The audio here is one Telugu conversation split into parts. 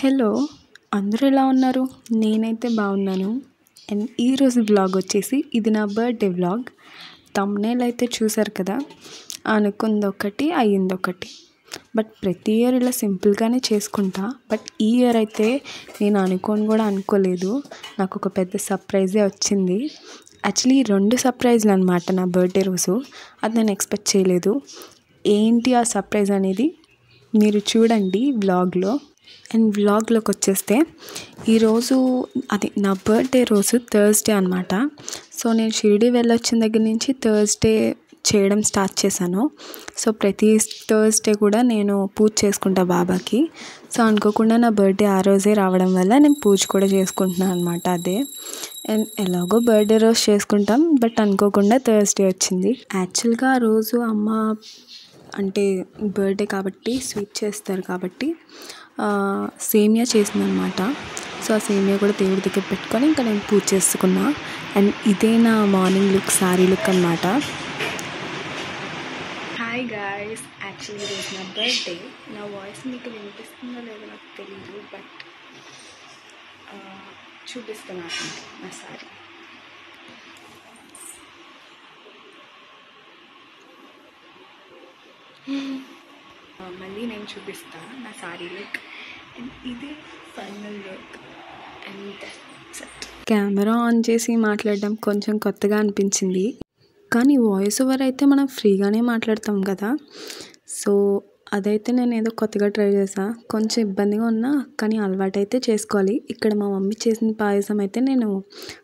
హలో! అందరూ ఎలా ఉన్నారు? నేనైతే బాగున్నాను. అండ్ ఈరోజు వ్లాగ్ వచ్చేసి ఇది నా బర్త్డే వ్లాగ్. థంబ్‌నెయిల్ అయితే చూసారు కదా! అనుకుందొకటి అయ్యిందొకటి. బట్ ప్రతి ఇయర్ ఇలా సింపుల్గానే చేసుకుంటా. బట్ ఈ ఇయర్ అయితే నేను అనుకోని కూడా అనుకోలేదు. నాకు ఒక పెద్ద సర్ప్రైజే వచ్చింది. యాక్చువల్లీ 2 సర్ప్రైజ్లు అనమాట నా బర్త్డే రోజు. అది నేను ఎక్స్పెక్ట్ చేయలేదు. ఏంటి ఆ సర్ప్రైజ్ అనేది మీరు చూడండి వ్లాగ్లో. అండ్ వ్లాగ్లోకి వచ్చేస్తే ఈరోజు అది నా బర్త్డే రోజు థర్స్డే అనమాట. సో నేను షిరిడి వెళ్ళొచ్చిన దగ్గర నుంచి థర్స్డే చేయడం స్టార్ట్ చేశాను. సో ప్రతి థర్స్డే కూడా నేను పూజ చేసుకుంటా బాబాకి. సో అనుకోకుండా నా బర్త్డే ఆ రోజే రావడం వల్ల నేను పూజ కూడా చేసుకుంటున్నాను అనమాట అదే. అండ్ ఎలాగో బర్త్డే రోజు చేసుకుంటాం, బట్ అనుకోకుండా థర్స్డే వచ్చింది. యాక్చువల్గా ఆ రోజు అమ్మ అంటే బర్త్డే కాబట్టి స్వీట్ చేస్తారు కాబట్టి సేమియా చేసిందనమాట. సో ఆ సేమియా కూడా దేవుడి దగ్గర పెట్టుకొని ఇంకా నేను పూజ చేసుకున్నా. అండ్ ఇదే నా మార్నింగ్ లుక్, శారీ లుక్ అనమాట. హాయ్ గాయ్స్, యాక్చువల్లీ ఈరోజు నా బర్త్డే. నా వాయిస్ మీకు వినిపిస్తుందో లేదో నాకు తెలియదు, బట్ చూపిస్తున్నాను నా శారీ. మళ్ళీ నేను చూపిస్తాను నా శారీ లుక్. అండ్ ఇదే final look. And camera on చేసి మాట్లాడడం కొంచెం కొత్తగా అనిపించింది, కానీ వాయిస్ ఓవర్ అయితే మనం ఫ్రీగానే మాట్లాడతాం కదా. సో అదైతే నేను ఏదో కొత్తగా ట్రై చేసా. కొంచెం ఇబ్బందిగా ఉన్నా కానీ అలవాటు అయితే చేసుకోవాలి. ఇక్కడ మా మమ్మీ చేసిన పాయసం అయితే నేను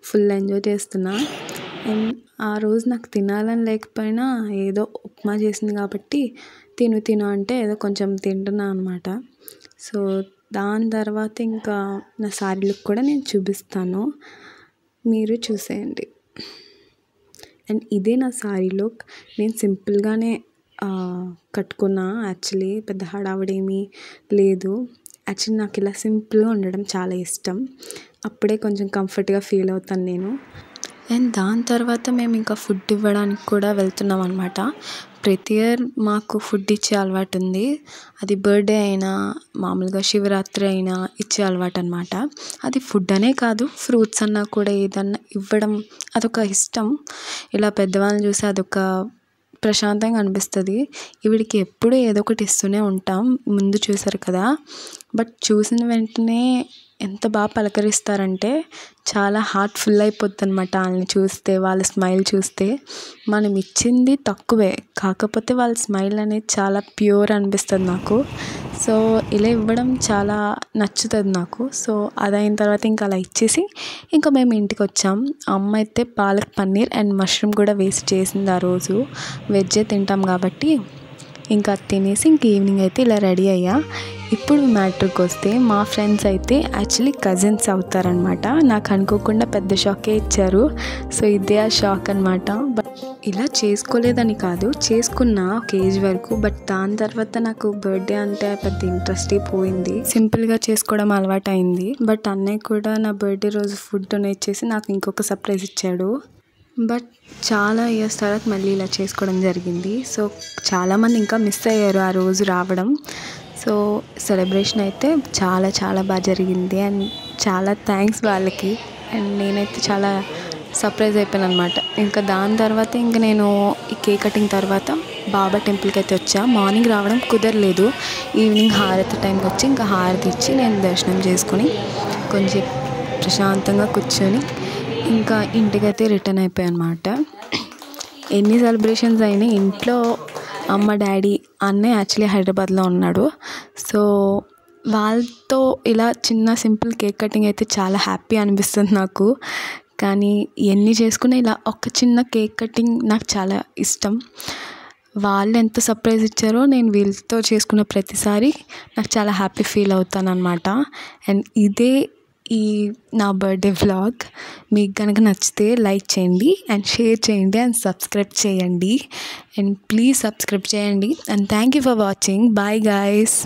ఫుల్ ఎంజాయ్ చేస్తున్నా. అండ్ ఆ రోజు నాకు తినాలని లేకపోయినా ఏదో ఉప్మా చేసింది కాబట్టి తిను అంటే ఏదో కొంచెం తింటున్నా అనమాట. సో దాని తర్వాత ఇంకా నా శారీ లుక్ కూడా నేను చూపిస్తాను, మీరు చూసేయండి. అండ్ ఇదే నా శారీ లుక్. నేను సింపుల్గానే కట్టుకున్నా. యాక్చువల్లీ పెద్ద హడావుడేమీ లేదు. యాక్చువల్లీ నాకు ఇలా సింపుల్గా ఉండడం చాలా ఇష్టం. అప్పుడే కొంచెం కంఫర్ట్గా ఫీల్ అవుతాను నేను. అండ్ దాని తర్వాత మేము ఇంకా ఫుడ్ ఇవ్వడానికి కూడా వెళ్తున్నాం అనమాట. ప్రతి ఇయర్ మాకు ఫుడ్ ఇచ్చే అలవాటు ఉంది. అది బర్త్డే అయినా మామూలుగా శివరాత్రి అయినా ఇచ్చే అలవాటు అనమాట. అది ఫుడ్ అనే కాదు, ఫ్రూట్స్ అన్నా కూడా ఏదన్నా ఇవ్వడం అదొక ఇష్టం. ఇలా పెద్దవాళ్ళని చూసి అదొక ప్రశాంతంగా అనిపిస్తుంది. ఈవిడికి ఎప్పుడూ ఏదో ఒకటి ఇస్తూనే ఉంటాం. ముందు చూసారు కదా, బట్ చూసిన వెంటనే ఎంత బాగా పలకరిస్తారంటే చాలా హార్ట్ ఫుల్ అయిపోద్ది అనమాట. వాళ్ళని చూస్తే, వాళ్ళ స్మైల్ చూస్తే. మనం ఇచ్చింది తక్కువే, కాకపోతే వాళ్ళ స్మైల్ అనేది చాలా ప్యూర్ అనిపిస్తుంది నాకు. సో ఇలా ఇవ్వడం చాలా నచ్చుతుంది నాకు. సో అదైన తర్వాత ఇంకా అలా ఇచ్చేసి ఇంకా మేము ఇంటికి వచ్చాం. అమ్మ అయితే పాలక్ పన్నీర్ అండ్ మష్రూమ్ కూడా వేసి చేసింది ఆ రోజు. వెజ్జే తింటాం కాబట్టి ఇంకా తినేసి ఇంక ఈవినింగ్ అయితే ఇలా రెడీ అయ్యా. ఇప్పుడు మ్యాటర్కి వస్తే మా ఫ్రెండ్స్ అయితే యాక్చువల్లీ కజిన్స్ అవుతారనమాట. నాకు అనుకోకుండా పెద్ద షాకే ఇచ్చారు. సో ఇదే ఆ షాక్ అనమాట. బట్ ఇలా చేసుకోలేదని కాదు, చేసుకున్నా ఒక ఏజ్ వరకు. బట్ దాని తర్వాత నాకు బర్త్డే అంటే పెద్ద ఇంట్రెస్టే పోయింది. సింపుల్గా చేసుకోవడం అలవాటు అయింది. బట్ అన్నయ్య కూడా నా బర్త్డే రోజు ఫుడ్ డొనేట్ చేసి నాకు ఇంకొక సర్ప్రైజ్ ఇచ్చాడు. బట్ చాలా ఇయర్స్ తర్వాత మళ్ళీ ఇలా చేసుకోవడం జరిగింది. సో చాలామంది ఇంకా మిస్ అయ్యారు ఆ రోజు రావడం. సో సెలబ్రేషన్ అయితే చాలా చాలా బాగా జరిగింది. అండ్ చాలా థ్యాంక్స్ వాళ్ళకి. అండ్ నేనైతే చాలా సర్ప్రైజ్ అయిపోయాను అనమాట. ఇంకా దాని తర్వాత ఇంకా నేను ఈ కేక్ కటింగ్ తర్వాత బాబా టెంపుల్కి అయితే వచ్చా. మార్నింగ్ రావడం కుదరలేదు. ఈవినింగ్ హారతి టైంకి వచ్చి ఇంకా హారతి ఇచ్చి నేను దర్శనం చేసుకొని కొంచెం ప్రశాంతంగా కూర్చొని ఇంకా ఇంటికైతే రిటర్న్ అయిపోయాను అనమాట. ఎన్ని సెలబ్రేషన్స్ అయినా ఇంట్లో అమ్మ, డాడీ, అన్నయ్య యాక్చువల్లీ హైదరాబాద్లో ఉన్నాడు. సో వాళ్ళతో ఇలా చిన్న సింపుల్ కేక్ కటింగ్ అయితే చాలా హ్యాపీ అనిపిస్తుంది నాకు. కానీ ఎన్ని చేసుకున్నా ఇలా ఒక చిన్న కేక్ కటింగ్ నాకు చాలా ఇష్టం. వాళ్ళు ఎంత సర్ప్రైజ్ ఇచ్చారో నేను వీళ్ళతో చేసుకున్న ప్రతిసారి నాకు చాలా హ్యాపీ ఫీల్ అవుతాను అనమాట. అండ్ ఇదే ఈ నా బర్త్డే వ్లాగ్. మీకు కనుక నచ్చితే లైక్ చేయండి అండ్ షేర్ చేయండి అండ్ సబ్స్క్రైబ్ చేయండి. అండ్ ప్లీజ్ సబ్స్క్రైబ్ చేయండి. And thank you for watching. Bye guys.